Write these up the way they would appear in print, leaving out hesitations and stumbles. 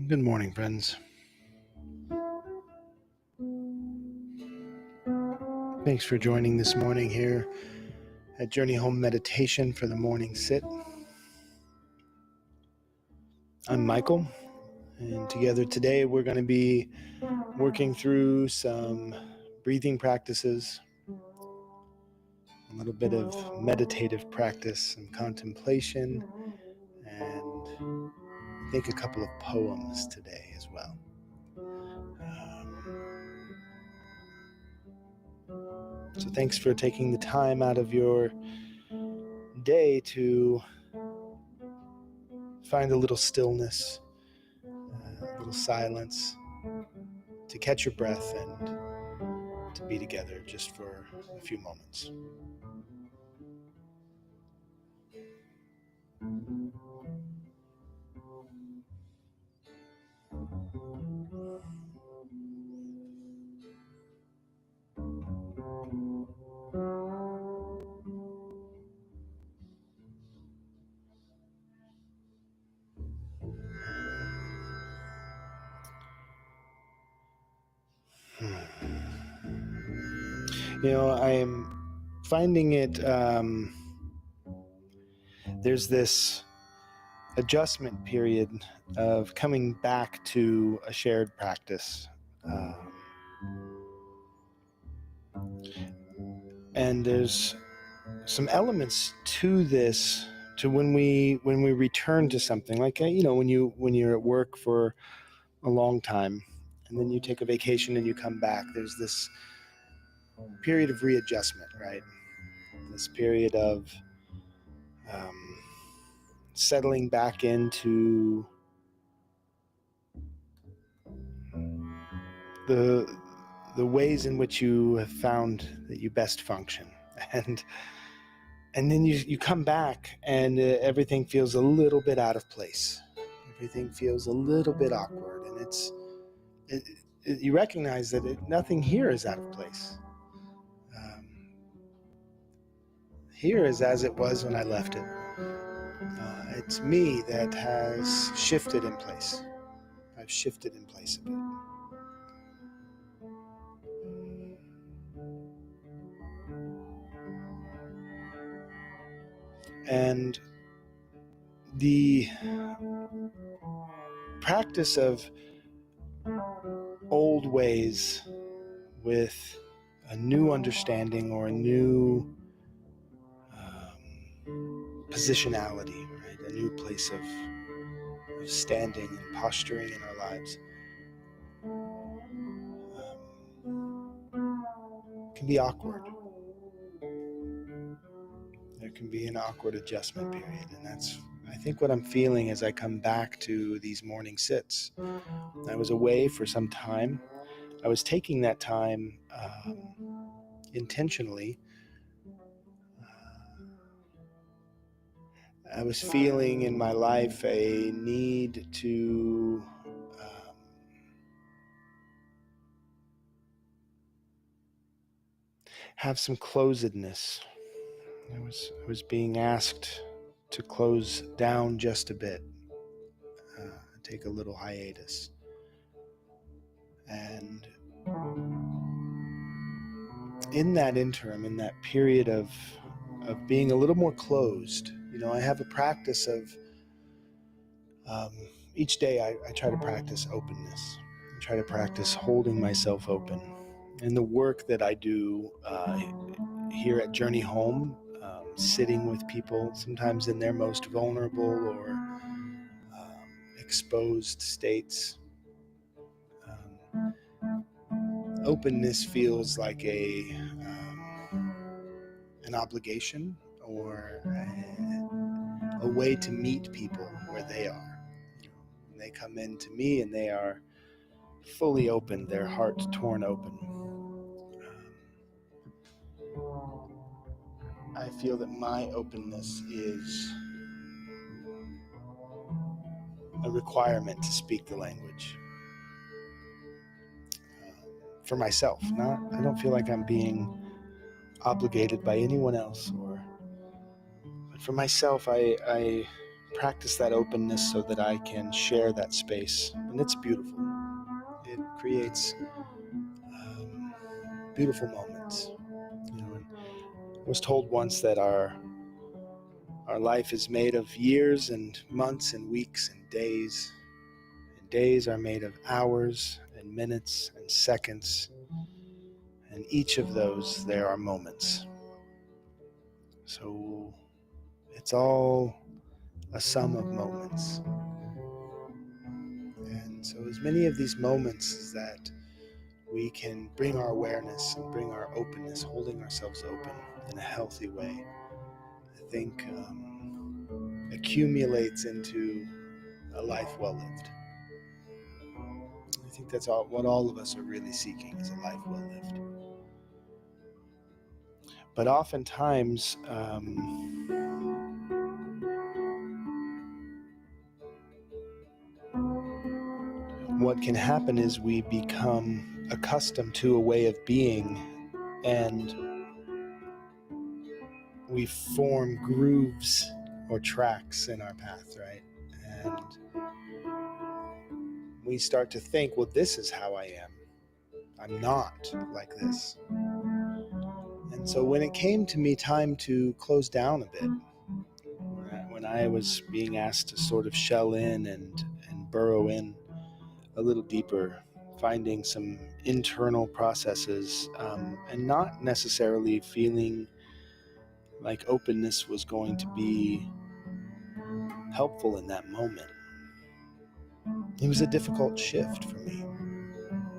Good morning, friends. Thanks for joining this morning here at Journey Home Meditation for the morning sit. I'm Michael, and together today we're going to be working through some breathing practices, a little bit of meditative practice, some contemplation, and I think a couple of poems today as well. So thanks for taking the time out of your day to find a little stillness, a little silence, to catch your breath and to be together just for a few moments. I am finding it, there's this adjustment period of coming back to a shared practice. And there's some elements to this, to when we return to something, like, when you're at work for a long time and then you take a vacation and you come back, there's this period of readjustment, right? This period of settling back into the ways in which you have found that you best function, and then you come back and everything feels a little bit out of place. Everything feels a little bit awkward, and you recognize that nothing here is out of place. Here is as it was when I left it. It's me that has shifted in place. I've shifted in place a bit. And the practice of old ways with a new understanding or a new positionality, right? A new place of standing and posturing in our lives can be awkward. There can be an awkward adjustment period, and that's, I think, what I'm feeling as I come back to these morning sits. I was away for some time. I was taking that time intentionally. I was feeling in my life a need to have some closedness. I was being asked to close down just a bit, take a little hiatus. And in that interim, in that period of being a little more closed, I have a practice of each day I try to practice openness. I try to practice holding myself open. And the work that I do here at Journey Home, sitting with people, sometimes in their most vulnerable or exposed states, openness feels like an obligation or a way to meet people where they are. When they come in to me and they are fully open, their heart torn open, I feel that my openness is a requirement to speak the language. For myself, I don't feel like I'm being obligated by anyone else, but for myself, I practice that openness so that I can share that space, and it's beautiful. It creates beautiful moments. And I was told once that our life is made of years and months and weeks and days. And days are made of hours and minutes and seconds. And each of those, there are moments. So it's all a sum of moments. And so as many of these moments as that we can bring our awareness and bring our openness, holding ourselves open in a healthy way, I think accumulates into a life well lived. I think that's what all of us are really seeking, is a life well lived. But oftentimes, what can happen is we become accustomed to a way of being, and we form grooves or tracks in our path, right? And we start to think, well, this is how I am. I'm not like this. And so when it came to me time to close down a bit, when I was being asked to sort of shell in and burrow in a little deeper, finding some internal processes, and not necessarily feeling like openness was going to be helpful in that moment. It was a difficult shift for me.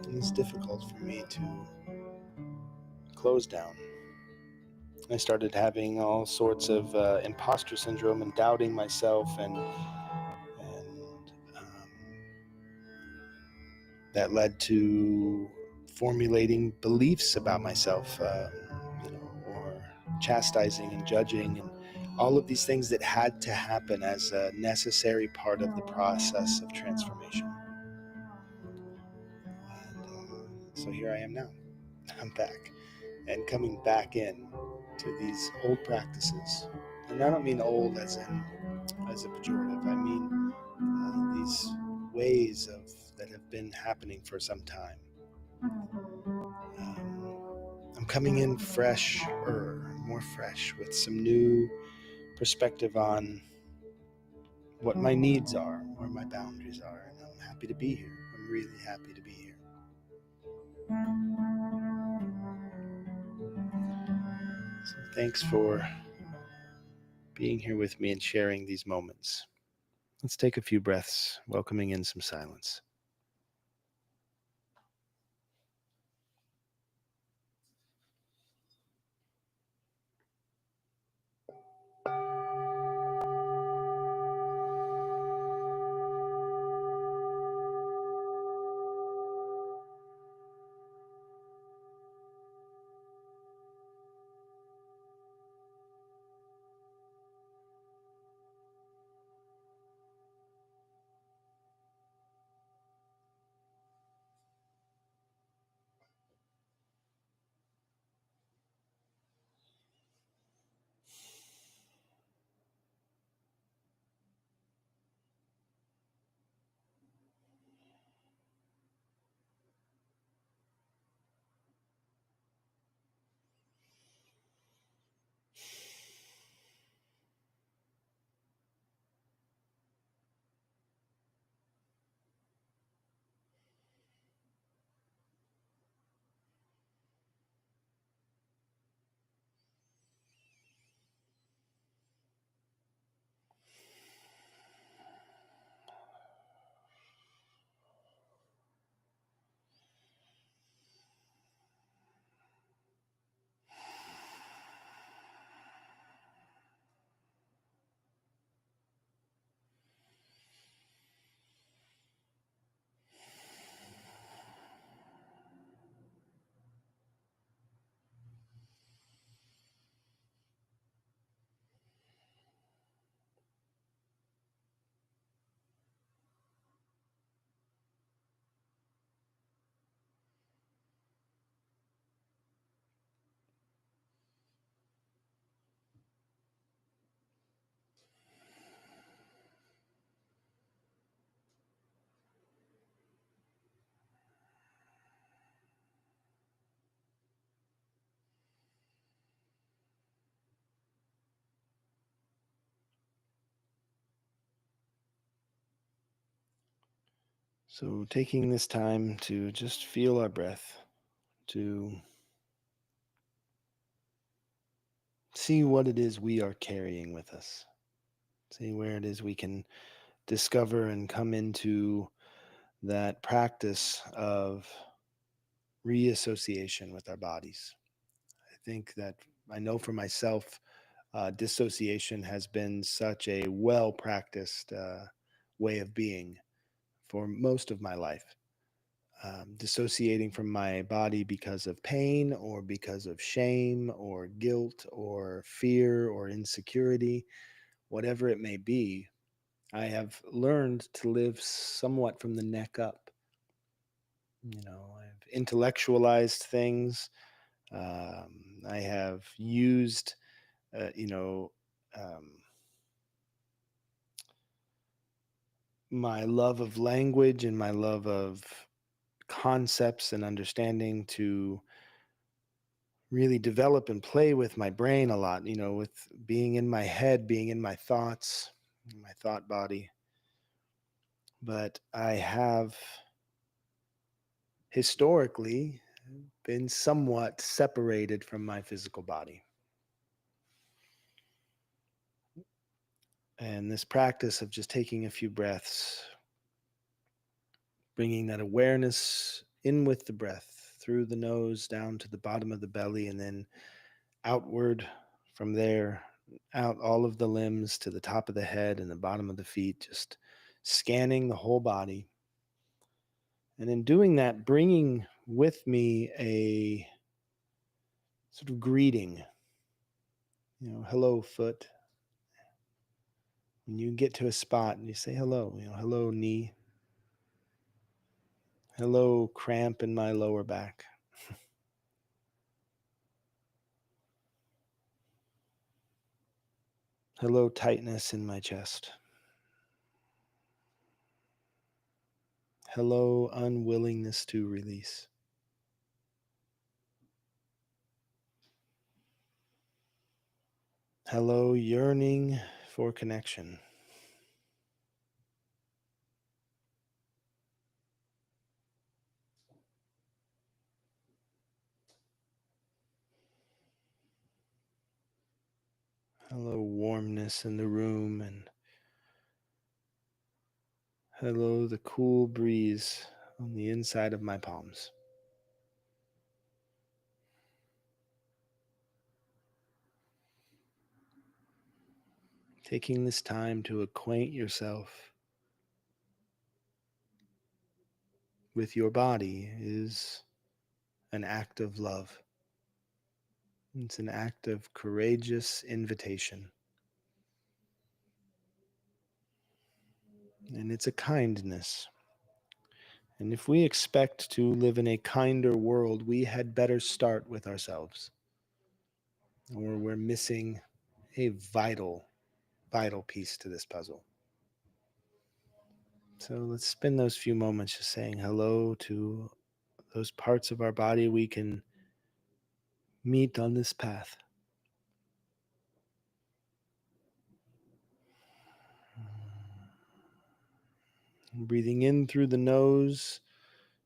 It was difficult for me to close down. I started having all sorts of imposter syndrome and doubting myself, and that led to formulating beliefs about myself, or chastising and judging, and all of these things that had to happen as a necessary part of the process of transformation. And so here I am now. I'm back, and coming back in to these old practices. And I don't mean old as a pejorative. I mean these ways that have been happening for some time. I'm coming in more fresh, with some new perspective on what my needs are, where my boundaries are, and I'm happy to be here. I'm really happy to be here. So thanks for being here with me and sharing these moments. Let's take a few breaths, welcoming in some silence. So, taking this time to just feel our breath, to see what it is we are carrying with us, see where it is we can discover and come into that practice of reassociation with our bodies. I think that I know for myself, dissociation has been such a well practiced way of being for most of my life. Dissociating from my body because of pain or because of shame or guilt or fear or insecurity, whatever it may be, I have learned to live somewhat from the neck up. I've intellectualized things. I have used, uh, you know, um, my love of language and my love of concepts and understanding to really develop and play with my brain a lot, with being in my head, being in my thoughts, my thought body. But I have historically been somewhat separated from my physical body. And this practice of just taking a few breaths, bringing that awareness in with the breath through the nose down to the bottom of the belly, and then outward from there, out all of the limbs to the top of the head and the bottom of the feet, just scanning the whole body. And in doing that, bringing with me a sort of greeting, hello, foot. When you get to a spot and you say hello, hello, knee. Hello, cramp in my lower back. Hello, tightness in my chest. Hello, unwillingness to release. Hello, yearning for connection. Hello, warmness in the room, and hello, the cool breeze on the inside of my palms. Taking this time to acquaint yourself with your body is an act of love. It's an act of courageous invitation. And it's a kindness. And if we expect to live in a kinder world, we had better start with ourselves, or we're missing a vital, vital piece to this puzzle. So let's spend those few moments just saying hello to those parts of our body we can meet on this path. Breathing in through the nose,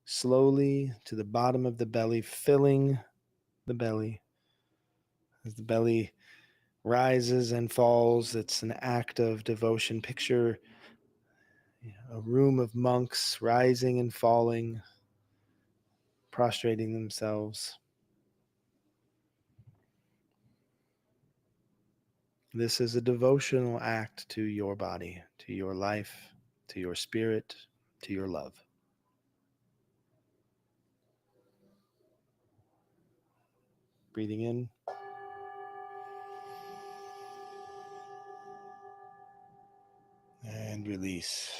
slowly to the bottom of the belly, filling the belly. As the belly rises and falls, it's an act of devotion. Picture a room of monks rising and falling, prostrating themselves. This is a devotional act to your body, to your life, to your spirit, to your love. Breathing in. And release.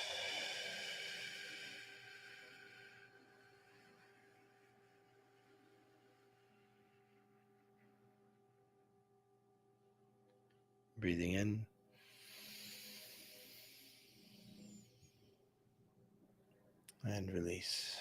Breathing in. And release.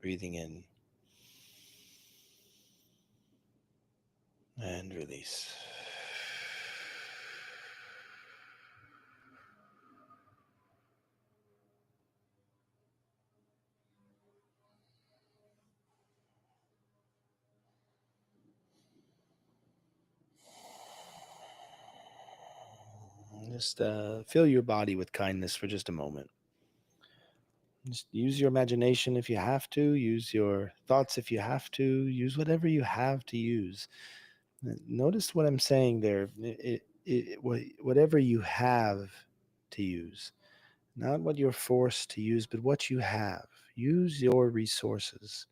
Breathing in. and release. Just fill your body with kindness for just a moment. Just use your imagination if you have to, use your thoughts if you have to, use whatever you have to use. Notice what I'm saying there. Whatever you have to use, not what you're forced to use, but what you have. Use your resources,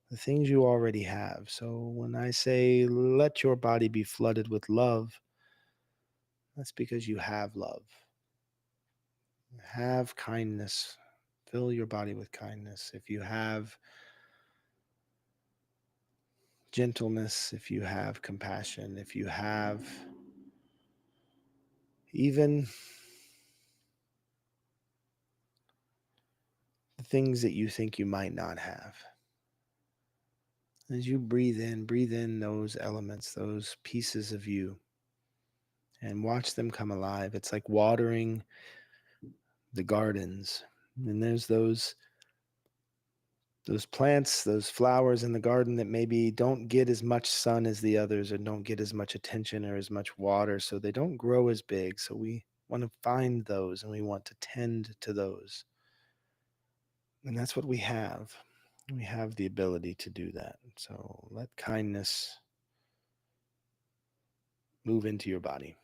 the things you already have. So when I say let your body be flooded with love, that's because you have love. Have kindness. Fill your body with kindness. If you have gentleness, if you have compassion, if you have even the things that you think you might not have. As you breathe in those elements, those pieces of you, and watch them come alive. It's like watering the gardens. And there's those plants, those flowers in the garden that maybe don't get as much sun as the others or don't get as much attention or as much water, so they don't grow as big. So we want to find those and we want to tend to those. And that's what we have. We have the ability to do that. So let kindness move into your body.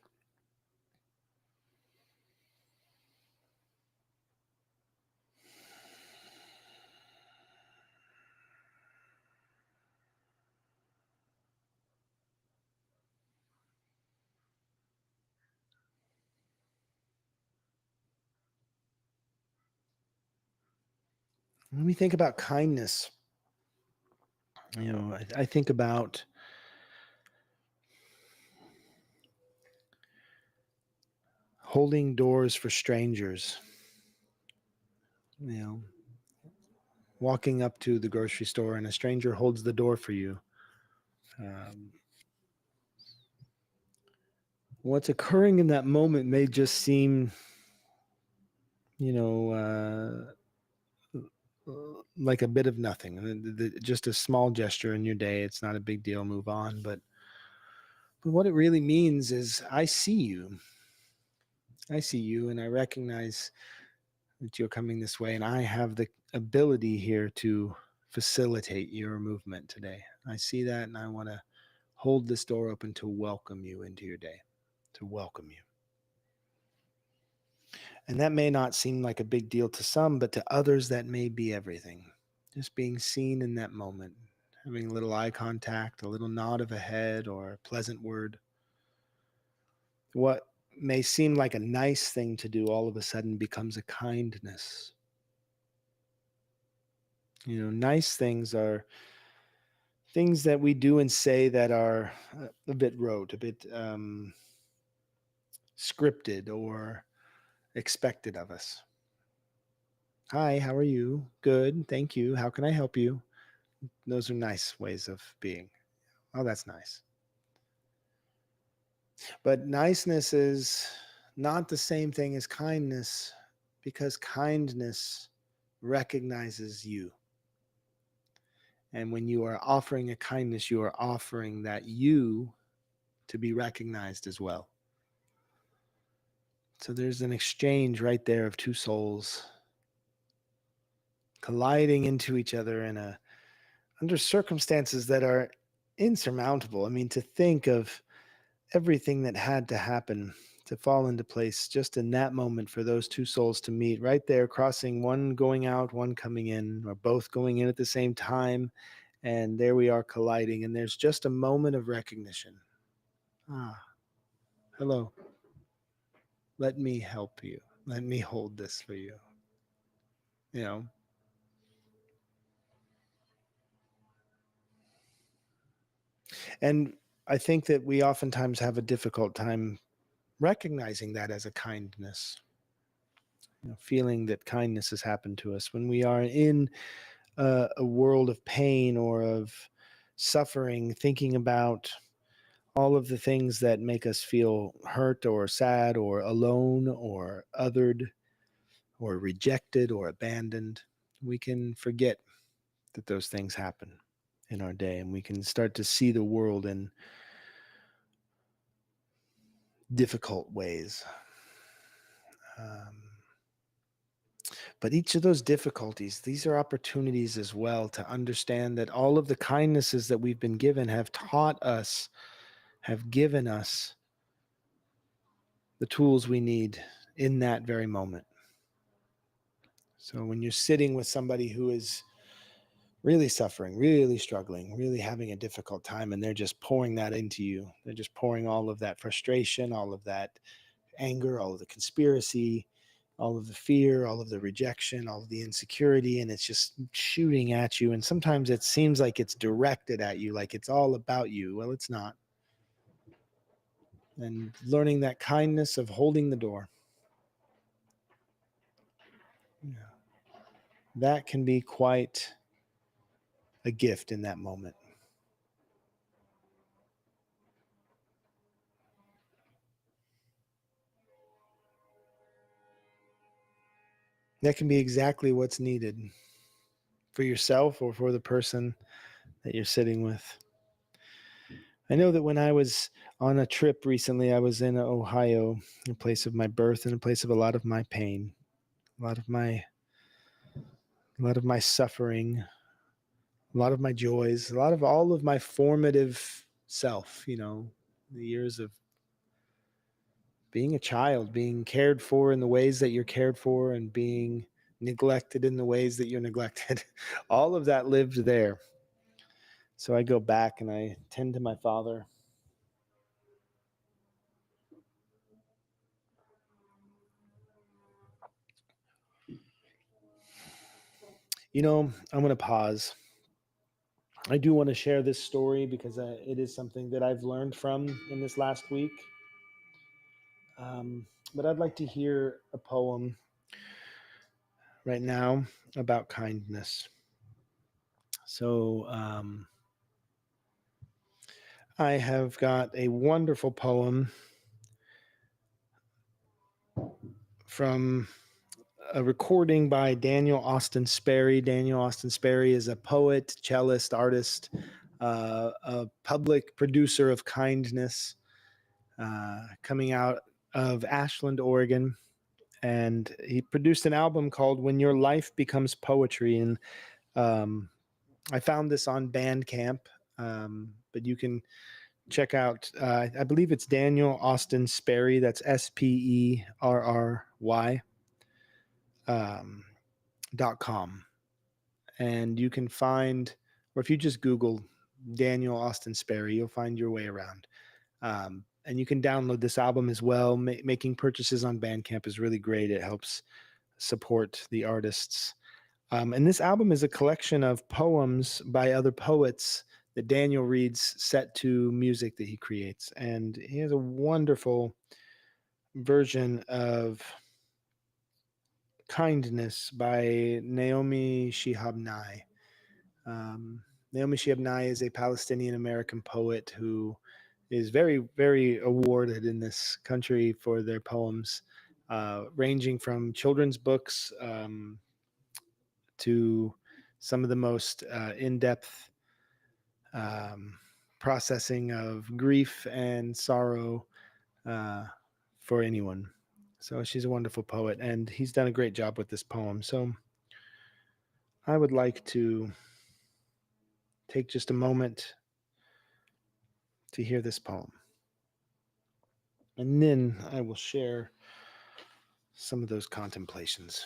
When we think about kindness, I think about holding doors for strangers, you know, walking up to the grocery store and a stranger holds the door for you. Um, what's occurring in that moment may just seem, you know, like a bit of nothing, just a small gesture in your day. It's not a big deal, move on. But what it really means is I see you. I see you and I recognize that you're coming this way, and I have the ability here to facilitate your movement today. I see that, and I want to hold this door open to welcome you into your day, to welcome you. And that may not seem like a big deal to some, but to others, that may be everything. Just being seen in that moment, having a little eye contact, a little nod of a head, or a pleasant word. What may seem like a nice thing to do all of a sudden becomes a kindness. Nice things are things that we do and say that are a bit rote, a bit scripted or expected of us. Hi, how are you? Good, thank you. How can I help you? Those are nice ways of being. Oh, that's nice. But niceness is not the same thing as kindness, because kindness recognizes you. And when you are offering a kindness, you are offering that you to be recognized as well. So there's an exchange right there of two souls colliding into each other under circumstances that are insurmountable. I mean, to think of everything that had to happen to fall into place just in that moment for those two souls to meet right there, crossing, one going out, one coming in, or both going in at the same time. And there we are colliding, and there's just a moment of recognition. Ah, hello. Let me help you. Let me hold this for you. You know, and I think that we oftentimes have a difficult time recognizing that as a kindness, feeling that kindness has happened to us when we are in a world of pain or of suffering, thinking about all of the things that make us feel hurt or sad or alone or othered or rejected or abandoned, we can forget that those things happen in our day, and we can start to see the world in difficult ways. Um, but each of those difficulties, these are opportunities as well to understand that all of the kindnesses that we've been given have taught us, have given us the tools we need in that very moment. So when you're sitting with somebody who is really suffering, really struggling, really having a difficult time, and they're just pouring that into you, they're just pouring all of that frustration, all of that anger, all of the conspiracy, all of the fear, all of the rejection, all of the insecurity, and it's just shooting at you. And sometimes it seems like it's directed at you, like it's all about you. Well, it's not. And learning that kindness of holding the door, that can be quite a gift in that moment. That can be exactly what's needed for yourself or for the person that you're sitting with. I know that when I was on a trip recently, I was in Ohio, a place of my birth and a place of a lot of my pain, a lot of my suffering, a lot of my joys, a lot of all of my formative self, the years of being a child, being cared for in the ways that you're cared for, and being neglected in the ways that you're neglected. All of that lived there. So I go back and I tend to my father. I'm going to pause. I do want to share this story because it is something that I've learned from in this last week. But I'd like to hear a poem right now about kindness. So I have got a wonderful poem from a recording by Daniel Austin Sperry. Daniel Austin Sperry is a poet, cellist, artist, a public producer of kindness, coming out of Ashland, Oregon. And he produced an album called When Your Life Becomes Poetry. And I found this on Bandcamp, but you can check out, I believe it's Daniel Austin Sperry. That's SPERRY. .com, and you can find, or if you just Google Daniel Austin Sperry, you'll find your way around. And you can download this album as well. Making purchases on Bandcamp is really great. It helps support the artists. And this album is a collection of poems by other poets that Daniel reads set to music that he creates. And he has a wonderful version of Kindness by Naomi Shihab Nye. Naomi Shihab Nye is a Palestinian American poet who is very, very awarded in this country for their poems, ranging from children's books to some of the most in-depth processing of grief and sorrow for anyone. So she's a wonderful poet, and he's done a great job with this poem. So I would like to take just a moment to hear this poem. And then I will share some of those contemplations.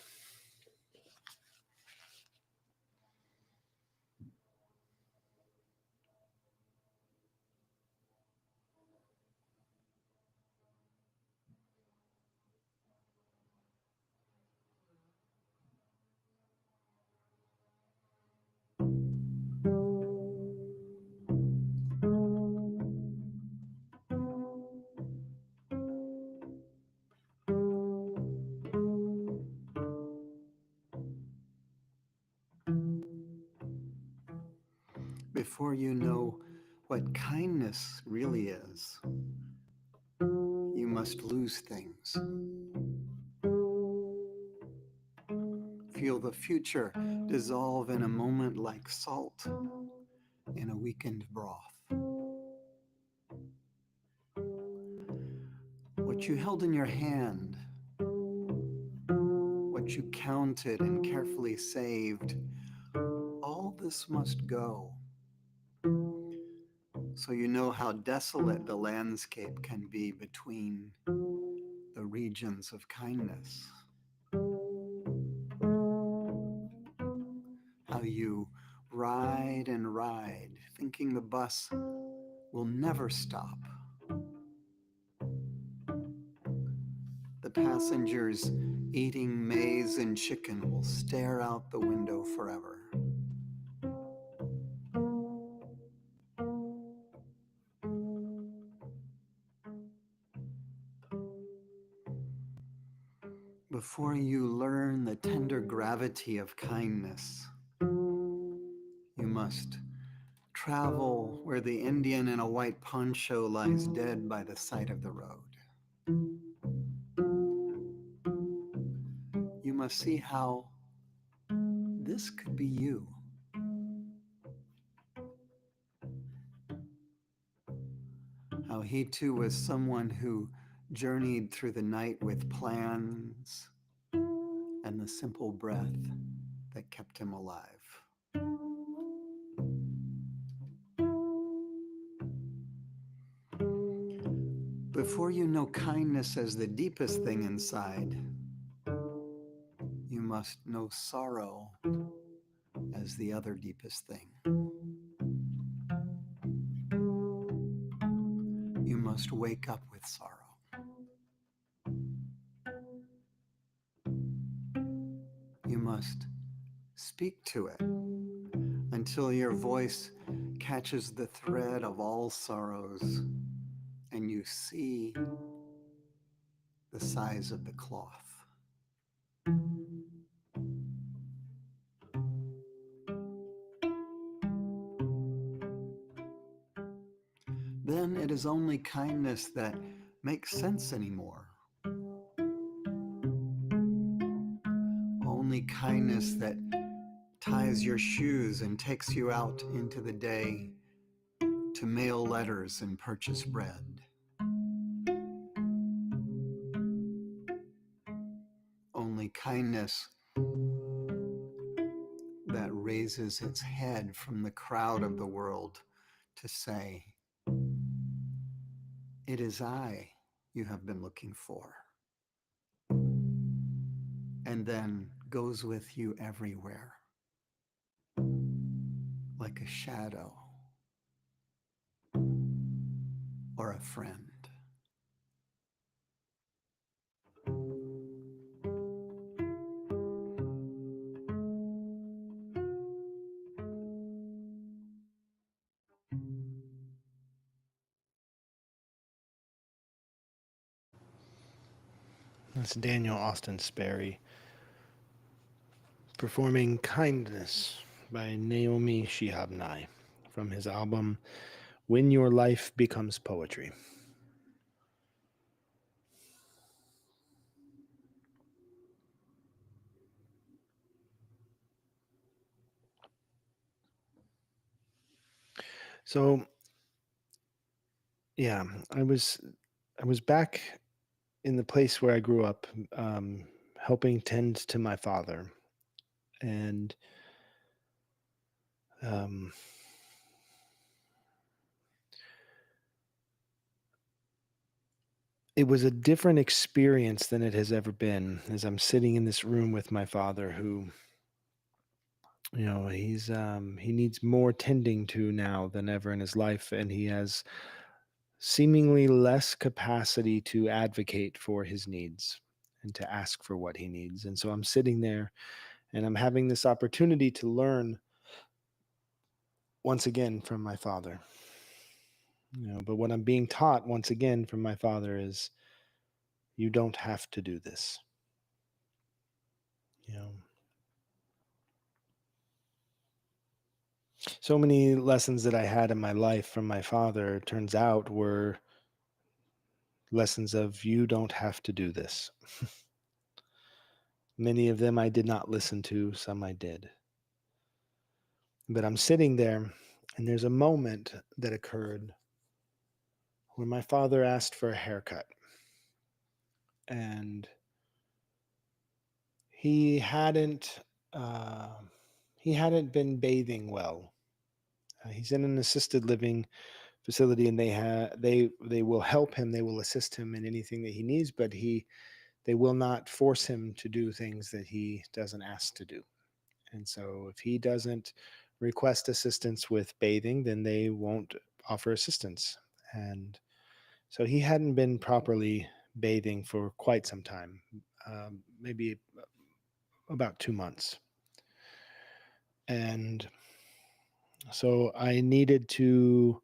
Before you know what kindness really is, you must lose things. Feel the future dissolve in a moment like salt in a weakened broth. What you held in your hand, what you counted and carefully saved, all this must go. So you know how desolate the landscape can be between the regions of kindness. How you ride and ride, thinking the bus will never stop. The passengers eating maize and chicken will stare out the window forever. Before you learn the tender gravity of kindness, you must travel where the Indian in a white poncho lies dead by the side of the road. You must see how this could be you. How he too was someone who journeyed through the night with plans and the simple breath that kept him alive. Before you know kindness as the deepest thing inside, you must know sorrow as the other deepest thing. You must wake up with sorrow. You must speak to it until your voice catches the thread of all sorrows and you see the size of the cloth. Then it is only kindness that makes sense anymore. Only kindness that ties your shoes and takes you out into the day to mail letters and purchase bread. Only kindness that raises its head from the crowd of the world to say, "It is I you have been looking for," and then goes with you everywhere, like a shadow or a friend. That's Daniel Austin Sperry performing Kindness by Naomi Shihab Nye from his album When Your Life Becomes Poetry. So yeah, I was back in the place where I grew up, helping tend to my father, and um, it was a different experience than it has ever been. As I'm sitting in this room with my father, who, he needs more tending to now than ever in his life, and he has seemingly less capacity to advocate for his needs and to ask for what he needs. And so I'm sitting there and I'm having this opportunity to learn once again from my father. But what I'm being taught once again from my father is, you don't have to do this. You know, So many lessons that I had in my life from my father, turns out, were lessons of you don't have to do this. Many of them I did not listen to, some I did. But I'm sitting there, and there's a moment that occurred when my father asked for a haircut. And he hadn't uh, he hadn't been bathing well. He's in an assisted living facility, and they will help him, they will assist him in anything that he needs, but they will not force him to do things that he doesn't ask to do. And so if he doesn't request assistance with bathing, then they won't offer assistance. And so he hadn't been properly bathing for quite some time, maybe about 2 months. And so I needed to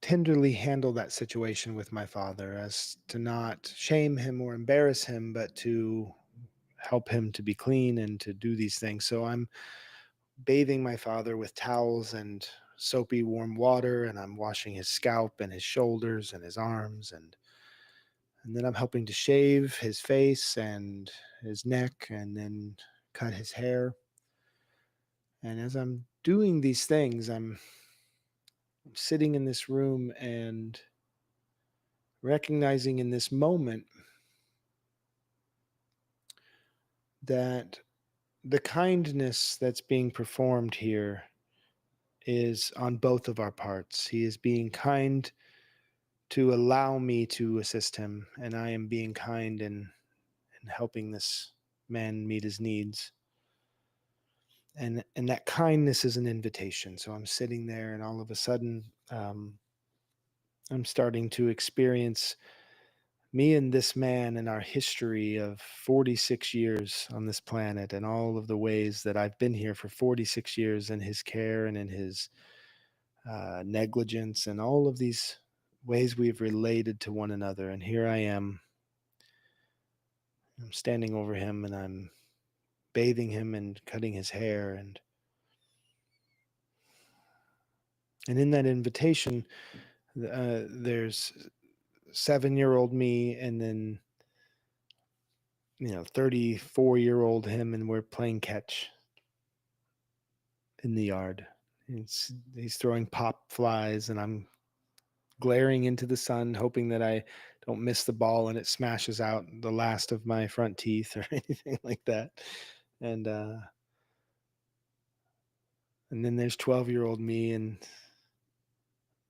tenderly handle that situation with my father, as to not shame him or embarrass him, but to help him to be clean and to do these things. So I'm bathing my father with towels and soapy warm water, and I'm washing his scalp and his shoulders and his arms, and then I'm helping to shave his face and his neck, and then cut his hair. And as I'm doing these things, I'm sitting in this room and recognizing in this moment that the kindness that's being performed here is on both of our parts. He is being kind to allow me to assist him, and I am being kind in helping this man meet his needs. And that kindness is an invitation. So I'm sitting there, and all of a sudden, I'm starting to experience me and this man and our history of 46 years on this planet, and all of the ways that I've been here for 46 years in his care and in his negligence, and all of these ways we've related to one another. And here I am, I'm standing over him, and I'm bathing him and cutting his hair. And in that invitation, there's 7-year-old me, and then 34-year-old him, and we're playing catch in the yard. He's throwing pop flies, and I'm glaring into the sun, hoping that I don't miss the ball and it smashes out the last of my front teeth or anything like that. And and then there's 12-year-old me, and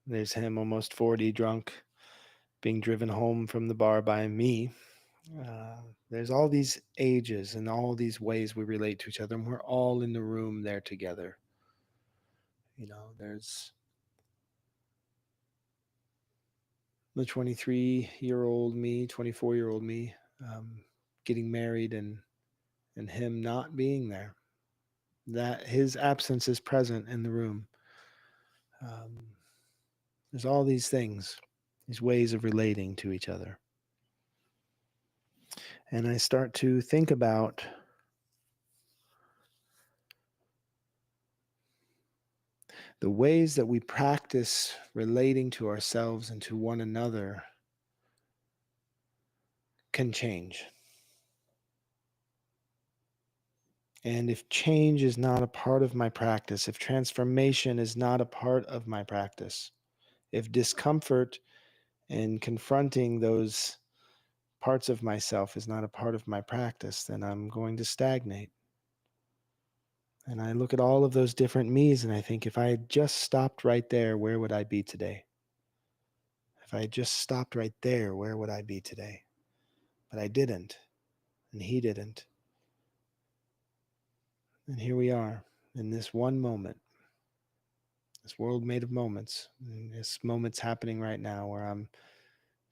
there's him, almost 40, drunk, being driven home from the bar by me. There's all these ages and all these ways we relate to each other, and we're all in the room there together. There's the 23-year-old me, 24-year-old me, getting married, and him not being there. That his absence is present in the room. Um, there's all these things, these ways of relating to each other. And I start to think about the ways that we practice relating to ourselves and to one another can change. And if change is not a part of my practice, if transformation is not a part of my practice, if discomfort and confronting those parts of myself is not a part of my practice, then I'm going to stagnate. And I look at all of those different me's, and I think, if I had just stopped right there, where would I be today? If I had just stopped right there, where would I be today? But I didn't, and he didn't. And here we are in this one moment, this world made of moments. And this moment's happening right now, where I'm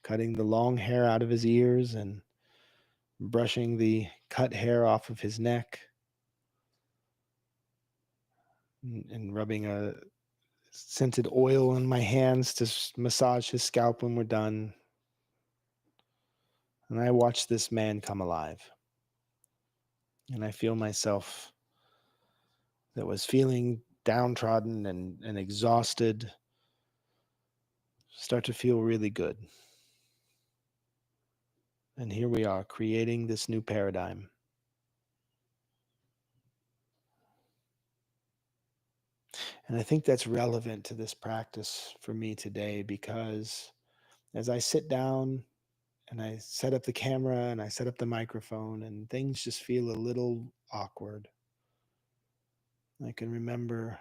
cutting the long hair out of his ears and brushing the cut hair off of his neck, and rubbing a scented oil on my hands to massage his scalp when we're done. And I watch this man come alive. And I feel myself, that was feeling downtrodden and exhausted start to feel really good. And here we are creating this new paradigm. And I think that's relevant to this practice for me today because as I sit down and I set up the camera and I set up the microphone and things just feel a little awkward, I can remember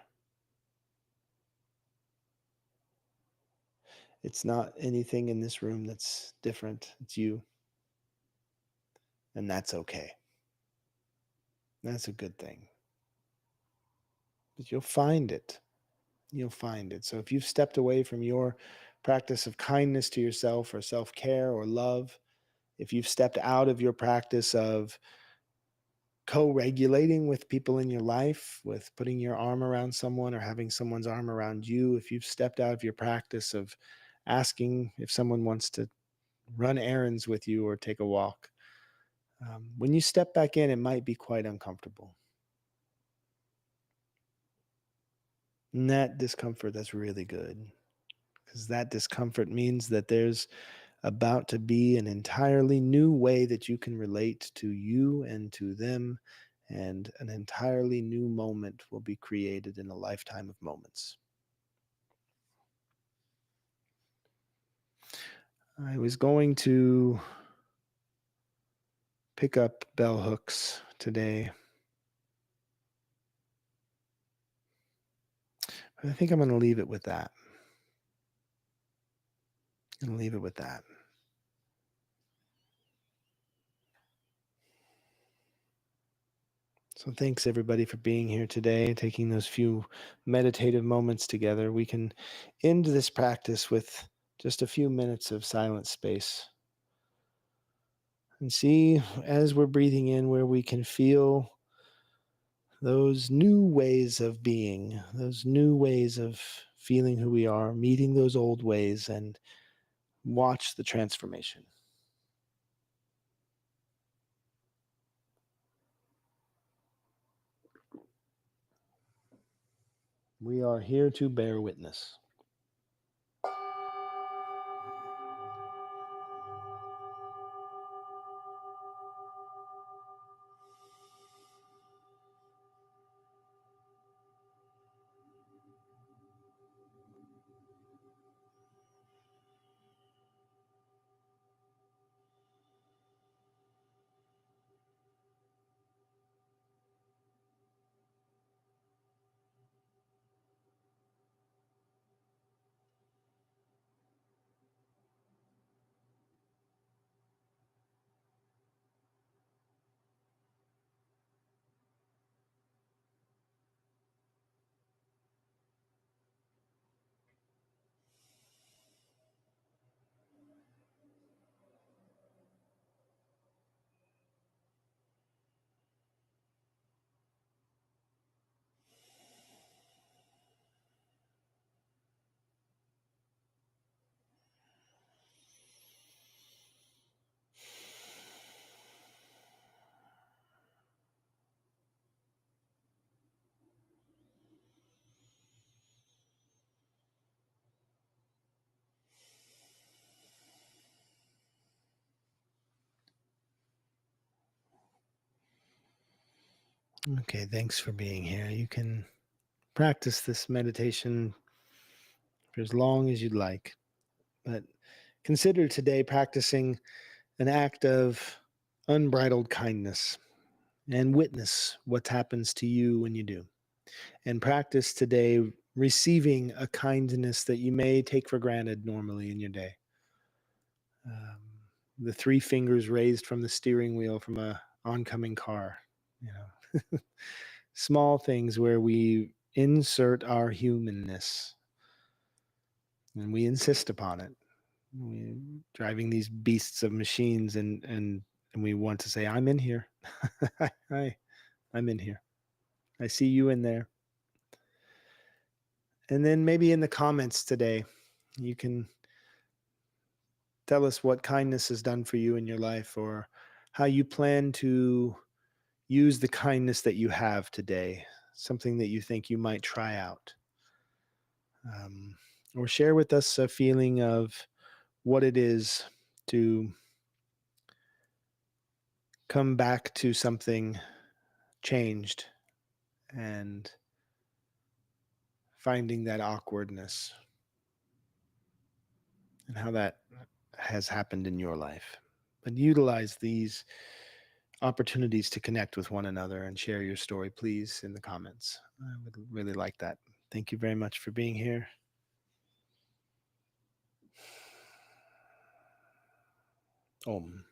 it's not anything in this room that's different. It's you. And that's okay. That's a good thing. But you'll find it. You'll find it. So if you've stepped away from your practice of kindness to yourself or self-care or love, if you've stepped out of your practice of co-regulating with people in your life, with putting your arm around someone or having someone's arm around you, if you've stepped out of your practice of asking if someone wants to run errands with you or take a walk, when you step back in, it might be quite uncomfortable. And that discomfort, that's really good, because that discomfort means that there's about to be an entirely new way that you can relate to you and to them, and an entirely new moment will be created in a lifetime of moments. I was going to pick up bell hooks today, but I think I'm going to leave it with that. I'm going to leave it with that. So thanks everybody for being here today, taking those few meditative moments together. We can end this practice with just a few minutes of silent space and see as we're breathing in where we can feel those new ways of being, those new ways of feeling who we are, meeting those old ways, and watch the transformation. We are here to bear witness. Okay, thanks for being here. You can practice this meditation for as long as you'd like, but consider today practicing an act of unbridled kindness and witness what happens to you when you do. And practice today receiving a kindness that you may take for granted normally in your day. Um, the three fingers raised from the steering wheel from a oncoming car, you know, small things where we insert our humanness and we insist upon it. We're driving these beasts of machines, and we want to say, "I'm in here. Hi, I'm in here. I see you in there." And then maybe in the comments today, you can tell us what kindness has done for you in your life, or how you plan to use the kindness that you have today something that you think you might try out. Or share with us a feeling of what it is to come back to something changed and finding that awkwardness and how that has happened in your life. But utilize these opportunities to connect with one another and share your story, please, in the comments. I would really like that. Thank you very much for being here. Om.